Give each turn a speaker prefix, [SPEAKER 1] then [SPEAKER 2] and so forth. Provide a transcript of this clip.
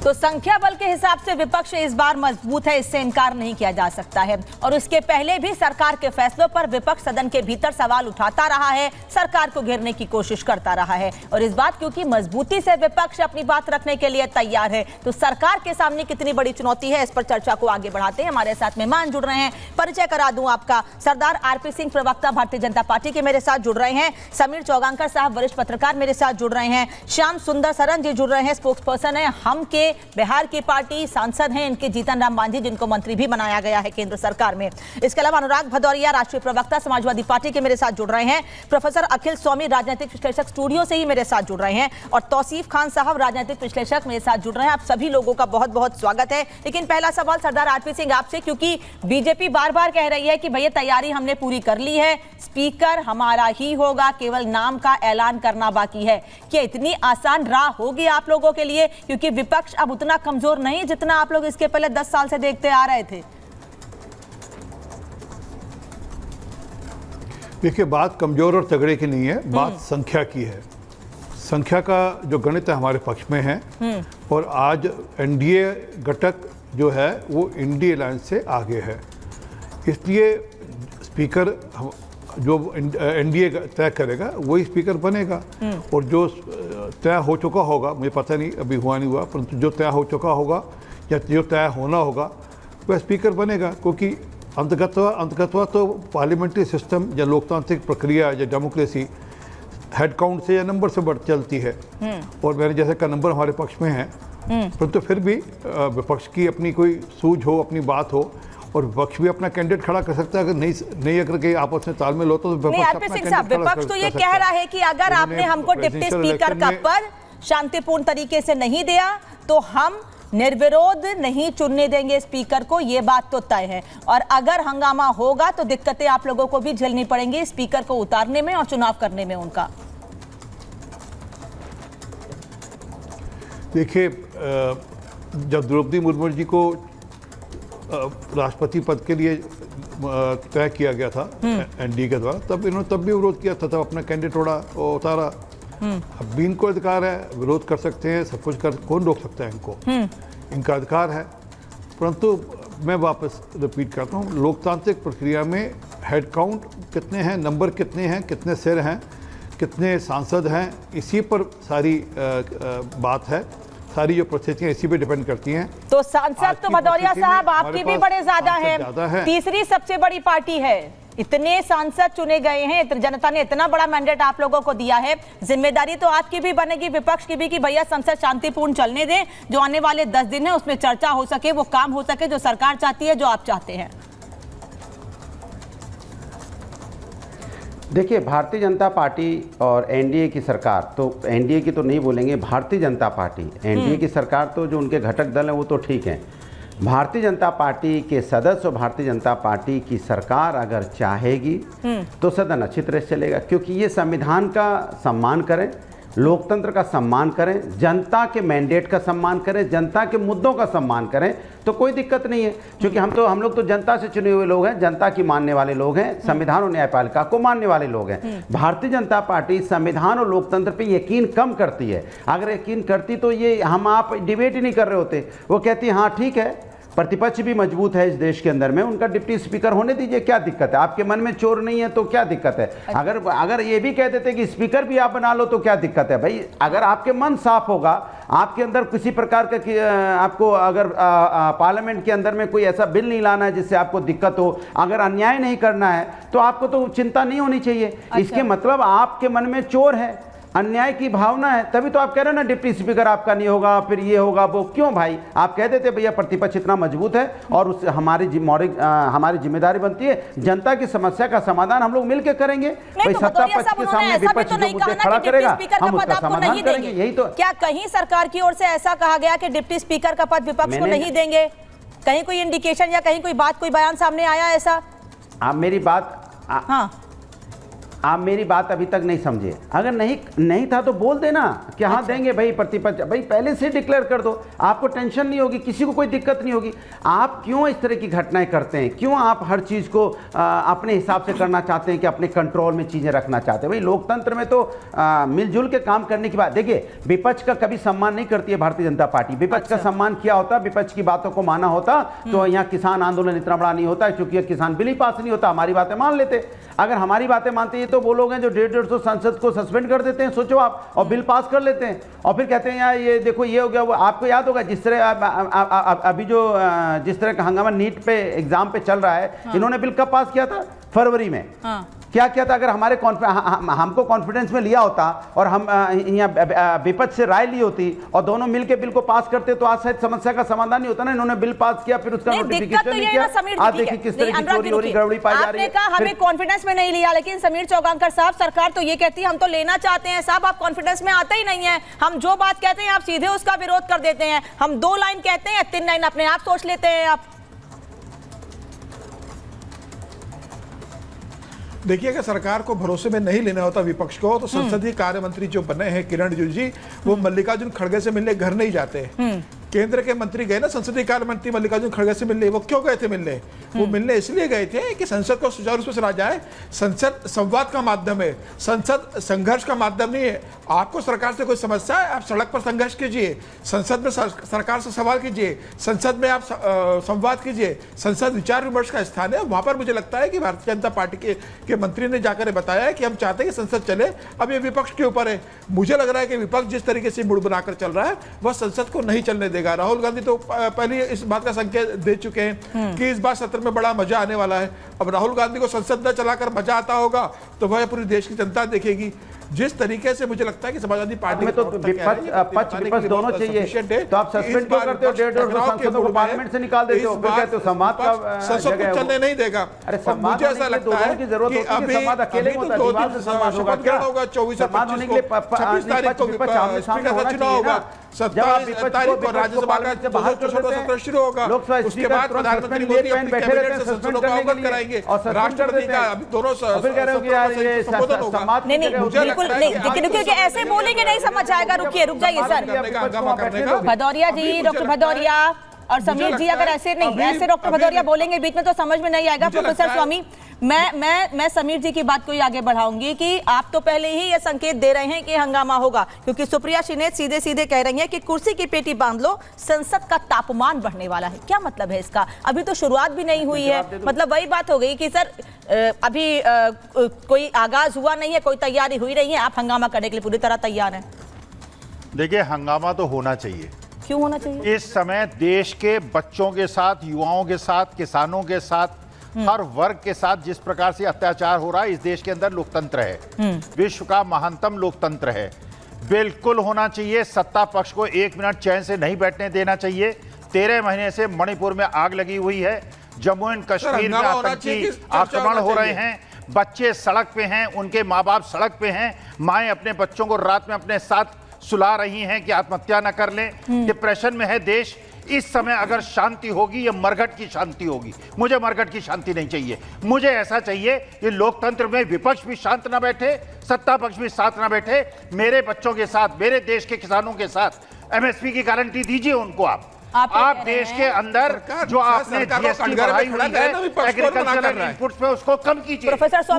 [SPEAKER 1] तो संख्या बल के हिसाब से विपक्ष इस बार मजबूत है, इससे इनकार नहीं किया जा सकता है। और उसके पहले भी सरकार के फैसलों पर विपक्ष सदन के भीतर सवाल उठाता रहा है, सरकार को घेरने की कोशिश करता रहा है। और इस बात क्योंकि मजबूती से विपक्ष अपनी बात रखने के लिए तैयार है, तो सरकार के सामने कितनी बड़ी चुनौती है, इस पर चर्चा को आगे बढ़ाते हैं। हमारे साथ मेहमान जुड़ रहे हैं, परिचय करा दूं आपका। सरदार आरपी सिंह, प्रवक्ता भारतीय जनता पार्टी के मेरे साथ जुड़ रहे हैं। समीर चौगांकर साहब, वरिष्ठ पत्रकार मेरे साथ जुड़ रहे हैं। श्याम सुंदर सरन जी जुड़ रहे हैं, स्पोक्स पर्सन है हम के बिहार की पार्टी, सांसद हैं इनके जीतन राम मांझी, जिनको मंत्री भी बनाया गया है केंद्र सरकार में। इसके अलावा अनुराग भदौरिया, राष्ट्रीय प्रवक्ता समाजवादी पार्टी के मेरे साथ जुड़ रहे हैं। प्रोफेसर अखिल स्वामी, राजनीतिक विश्लेषक, स्टूडियो से ही मेरे साथ जुड़ रहे हैं। और तौसीफ खान साहब, राजनीतिक विश्लेषक, मेरे साथ जुड़ रहे हैं। आप सभी लोगों का बहुत बहुत स्वागत है। लेकिन पहला सवाल सरदार आरपी सिंह आपसे, क्योंकि बीजेपी बार बार कह रही है कि भैया तैयारी हमने पूरी कर ली है, स्पीकर हमारा ही होगा, केवल नाम का ऐलान करना बाकी है। क्या इतनी आसान राह होगी आप लोगों के लिए, क्योंकि विपक्ष अब उतना कमजोर नहीं जितना आप लोग इसके पहले 10 साल से देखते आ रहे थे?
[SPEAKER 2] देखिए, बात कमजोर और तगड़े की नहीं है, बात संख्या की है। संख्या का जो गणित है हमारे पक्ष में है। और आज एनडीए घटक जो है वो इंडी अलायंस से आगे है, इसलिए स्पीकर जो एनडीए तय करेगा वही स्पीकर बनेगा। और जो तय हो चुका होगा, मुझे पता नहीं अभी हुआ नहीं हुआ, परंतु जो तय हो चुका होगा या जो तय होना होगा वह स्पीकर बनेगा। क्योंकि अंतगत्वा तो पार्लियामेंट्री सिस्टम या लोकतांत्रिक प्रक्रिया या डेमोक्रेसी हेड काउंट से या नंबर से बढ़ चलती है। और मेरे जैसे का नंबर हमारे पक्ष में है, परंतु फिर भी विपक्ष की अपनी कोई सूझ हो, अपनी बात हो, और विपक्ष भी अपना कैंडिडेट खड़ा कर सकता है। अगर नहीं अगर के आपस में तालमेल होता तो
[SPEAKER 1] विपक्ष तो ये कह रहा है कि अगर आपने हमको डिप्टी स्पीकर का पद शांतिपूर्ण तरीके से नहीं दिया तो हम निर्विरोध नहीं चुनने देंगे स्पीकर को, ये बात तो तय है। और अगर हंगामा होगा तो दिक्कतें आप लोगों को भी झेलनी पड़ेंगी स्पीकर को उतारने में और चुनाव करने में उनका।
[SPEAKER 2] देखिए, जब द्रौपदी मुर्मू जी को राष्ट्रपति पद के लिए तय किया गया था एनडीए के द्वारा, तब इन्होंने तब भी विरोध किया था, तब अपना कैंडिडेट उतारा। अब भी इनको अधिकार है, विरोध कर सकते हैं, सब कुछ कर, कौन रोक सकता है इनको, इनका अधिकार है। परंतु मैं वापस रिपीट करता हूँ, लोकतांत्रिक प्रक्रिया में हेड काउंट कितने हैं, नंबर कितने हैं, कितने सिर हैं, कितने सांसद हैं, इसी पर सारी बात है। सारी जो परिस्थितियां इसी पे डिपेंड करती हैं।
[SPEAKER 1] तो सांसद तो भदौरिया साहब आपकी भी बड़े ज्यादा है, तीसरी सबसे बड़ी पार्टी है, इतने सांसद चुने गए हैं, जनता ने इतना बड़ा मैंडेट आप लोगों को दिया है, जिम्मेदारी तो आपकी भी बनेगी, विपक्ष की भी, कि भैया संसद शांतिपूर्ण चलने दें, जो आने वाले 10 दिन है उसमें चर्चा हो सके, वो काम हो सके जो सरकार चाहती है, जो आप चाहते हैं।
[SPEAKER 3] देखिए, भारतीय जनता पार्टी और एनडीए की सरकार, तो एनडीए की तो नहीं बोलेंगे, भारतीय जनता पार्टी, एनडीए की सरकार तो जो उनके घटक दल हैं वो तो ठीक हैं। भारतीय जनता पार्टी के सदस्य और भारतीय जनता पार्टी की सरकार अगर चाहेगी तो सदन अच्छी तरह से चलेगा, क्योंकि ये संविधान का सम्मान करें, लोकतंत्र का सम्मान करें, जनता के मैंडेट का सम्मान करें, जनता के मुद्दों का सम्मान करें, तो कोई दिक्कत नहीं है। क्योंकि हम लोग तो जनता से चुने हुए लोग हैं, जनता की मानने वाले लोग हैं, संविधान और न्यायपालिका को मानने वाले लोग हैं। भारतीय जनता पार्टी संविधान और लोकतंत्र पे यकीन कम करती है। अगर यकीन करती तो ये हम आप डिबेट ही नहीं कर रहे होते। वो कहती है हाँ ठीक है, प्रतिपक्ष भी मजबूत है इस देश के अंदर में, उनका डिप्टी स्पीकर होने दीजिए, क्या दिक्कत है? आपके मन में चोर नहीं है तो क्या दिक्कत है? अगर ये भी कह देते कि स्पीकर भी आप बना लो तो क्या दिक्कत है? भाई, अगर आपके मन साफ होगा, आपके अंदर किसी प्रकार का आपको अगर पार्लियामेंट के अंदर में कोई ऐसा बिल नहीं लाना है जिससे आपको दिक्कत हो, अगर अन्याय नहीं करना है, तो आपको तो चिंता नहीं होनी चाहिए। इसके मतलब आपके मन में चोर है, अन्याय की भावना है, तभी तो आप कह रहे हो ना डिप्टी स्पीकर आपका नहीं होगा, फिर ये होगा वो। क्यों भाई? आप कह देते भैया प्रतिपक्ष इतना मजबूत है और उससे हमारी जिम्मेदारी बनती है, जनता की समस्या का समाधान हम लोग मिलकर करेंगे। भाई, सत्ता पक्ष के सामने विपक्ष जो मुद्दे खड़ा करेगा हम उसका समाधान करेंगे। यही तो।
[SPEAKER 1] क्या कहीं सरकार की ओर से ऐसा कहा गया कि डिप्टी स्पीकर का पद विपक्ष को नहीं देंगे? कहीं कोई इंडिकेशन या कहीं कोई बात, कोई बयान सामने आया ऐसा?
[SPEAKER 3] आप मेरी बात,
[SPEAKER 1] हाँ,
[SPEAKER 3] आप मेरी बात अभी तक नहीं समझे। अगर नहीं था तो बोल देना कि हाँ देंगे भाई, प्रतिपक्ष भाई पहले से डिक्लेयर कर दो, आपको टेंशन नहीं होगी, किसी को कोई दिक्कत नहीं होगी। आप क्यों इस तरह की घटनाएं करते हैं? क्यों आप हर चीज़ को अपने हिसाब से करना चाहते हैं कि अपने कंट्रोल में चीज़ें रखना चाहते हैं? भाई लोकतंत्र में तो मिलजुल के काम करने की बात। देखिए, विपक्ष का कभी सम्मान नहीं करती है भारतीय जनता पार्टी। विपक्ष का सम्मान किया होता, विपक्ष की बातों को माना होता तो यहाँ किसान आंदोलन इतना बड़ा नहीं होता, क्योंकि किसान बिल ही पास नहीं होता, हमारी बातें मान लेते। अगर हमारी बातें मानते हैं तो वो लोग हैं जो 150 सांसद को सस्पेंड कर देते हैं, सोचो आप, और बिल पास कर लेते हैं और फिर कहते हैं यार ये देखो ये हो गया वो। आपको याद होगा जिस तरह अभी जो जिस तरह का हंगामा नीट पे एग्जाम पे चल रहा है, इन्होंने बिल कब पास किया था? फरवरी में। क्या किया था? अगर हमारे हमको कॉन्फिडेंस में लिया होता और हम यहाँ विपक्ष से राय ली होती और दोनों मिलकर बिल को पास करते तो आज शायद समस्या का समाधान नहीं होता ना। इन्होंने बिल पास किया, फिर उसका नोटिफिकेशन नहीं किया। आज देखिए किस तरह की चोरी हो रही, गड़बड़ी पाई जा रही है।
[SPEAKER 1] आपने कहा हमें कॉन्फिडेंस में नहीं लिया, लेकिन समीर चौगानकर साहब, सरकार तो ये कहती है हम तो लेना चाहते हैं। साहब आप कॉन्फिडेंस में आते ही नहीं है। हम जो बात कहते हैं आप सीधे उसका विरोध कर देते हैं। हम 2 लाइन कहते हैं, 3 लाइन अपने आप सोच लेते हैं आप।
[SPEAKER 4] देखिए, अगर सरकार को भरोसे में नहीं लेना होता विपक्ष को, तो संसदीय कार्य मंत्री जो बने हैं किरण रिजिजू जी, वो मल्लिकार्जुन खड़गे से मिलने घर नहीं जाते। केंद्र के मंत्री गए ना संसदीय कार्य मंत्री मल्लिकार्जुन खड़गे से मिलने, वो क्यों गए थे मिलने? वो मिलने इसलिए गए थे कि संसद को सुचारू रूप से चला जाए। संसद संवाद का माध्यम है, संसद संघर्ष का माध्यम नहीं है। आपको सरकार से कोई समस्या है, आप सड़क पर संघर्ष कीजिए, संसद में सरकार से सवाल कीजिए, संसद में आप संवाद कीजिए। संसद विचार विमर्श का स्थान है। वहां पर मुझे लगता है कि भारतीय जनता पार्टी के मंत्री ने जाकर बताया है कि हम चाहते हैं कि संसद चले। अब ये विपक्ष के ऊपर है। मुझे लग रहा है कि विपक्ष जिस तरीके से मुड़ बनाकर चल रहा है वह संसद को नहीं चलने देगा। राहुल गांधी तो पहले इस बात का संकेत दे चुके हैं कि इस बार सत्र में बड़ा मजा आने वाला है। अब राहुल गांधी को संसद में चलाकर मजा आता होगा तो वह पूरी देश की जनता देखेगी। जिस तरीके से मुझे लगता है कि समाजवादी पार्टी
[SPEAKER 3] में तो पक्ष विपक्ष दोनों चाहिए, तो आप सस्पेंड क्यों करते हो? 150 सांसदों को पार्लियामेंट से निकाल देते हो, फिर कहते हो संवाद का
[SPEAKER 4] संसद को चलने नहीं देगा।
[SPEAKER 3] अरे संवाद, मुझे ऐसा लगता है कि अभी संवाद अकेले में होता है, संवाद होगा क्या?
[SPEAKER 4] 24 और 25 तारीख को स्पीकर का चुनाव होगा, 27 तारीख को राज्यसभा का 2014 सत्र शुरू होगा। उसके बाद प्रधानमंत्री मोदी अपनी कैबिनेट से संसदों को अवगत कराएंगे, राष्ट्रपति का दोनों संबोधन होगा।
[SPEAKER 1] नहीं, बिल्कुल नहीं, क्योंकि ऐसे बोलेंगे नहीं समझ आएगा। रुक जाइए सर। भदौरिया जी, डॉक्टर भदौरिया और समीर जी, अगर ऐसे नहीं, ऐसे डॉक्टर भदौरिया बोलेंगे बीच में तो समझ में नहीं आएगा। प्रोफेसर स्वामी, मैं समीर जी की बात को ही आगे बढ़ाऊंगी कि आप तो पहले ही ये संकेत दे रहे हैं कि हंगामा होगा, क्योंकि सुप्रिया श्रीनेत सीधे सीधे कह रही हैं कि कुर्सी की पेटी बांध लो, संसद का तापमान बढ़ने वाला है। क्या मतलब है इसका? अभी तो शुरुआत भी नहीं हुई है। मतलब वही बात हो गई कि सर अभी कोई आगाज हुआ नहीं है, कोई तैयारी हुई नहीं है, आप हंगामा करने के लिए पूरी तरह तैयार हैं।
[SPEAKER 5] देखिए, हंगामा तो होना चाहिए।
[SPEAKER 1] क्यों होना चाहिए?
[SPEAKER 5] इस समय देश के बच्चों के साथ, युवाओं के साथ, किसानों के साथ, हर वर्ग के साथ जिस प्रकार से अत्याचार हो रहा है, इस देश के अंदर लोकतंत्र है, विश्व का महानतम लोकतंत्र है, बिल्कुल होना चाहिए। सत्ता पक्ष को 1 मिनट चैन से नहीं बैठने देना चाहिए। 13 महीने से मणिपुर में आग लगी हुई है, जम्मू एंड कश्मीर में आतंकी आक्रमण हो रहे हैं, बच्चे सड़क पे हैं, उनके माँ बाप सड़क पे हैं, माएं अपने बच्चों को रात में अपने साथ सुला रही हैं कि आत्महत्या न कर लें। डिप्रेशन में है देश। इस समय अगर शांति होगी, ये मरघट की शांति होगी। मुझे मरघट की शांति नहीं चाहिए। मुझे ऐसा चाहिए कि लोकतंत्र में विपक्ष भी शांत न बैठे, सत्ता पक्ष भी साथ न बैठे। मेरे बच्चों के साथ, मेरे देश के किसानों के साथ एमएसपी की गारंटी दीजिए उनको। आप देश के अंदर जो आपने जीएसटी बढ़ाई हुई है एग्रीकल्चरल इनपुट्स पे, उसको कम कीजिए।
[SPEAKER 1] प्रोफेसर स्वामी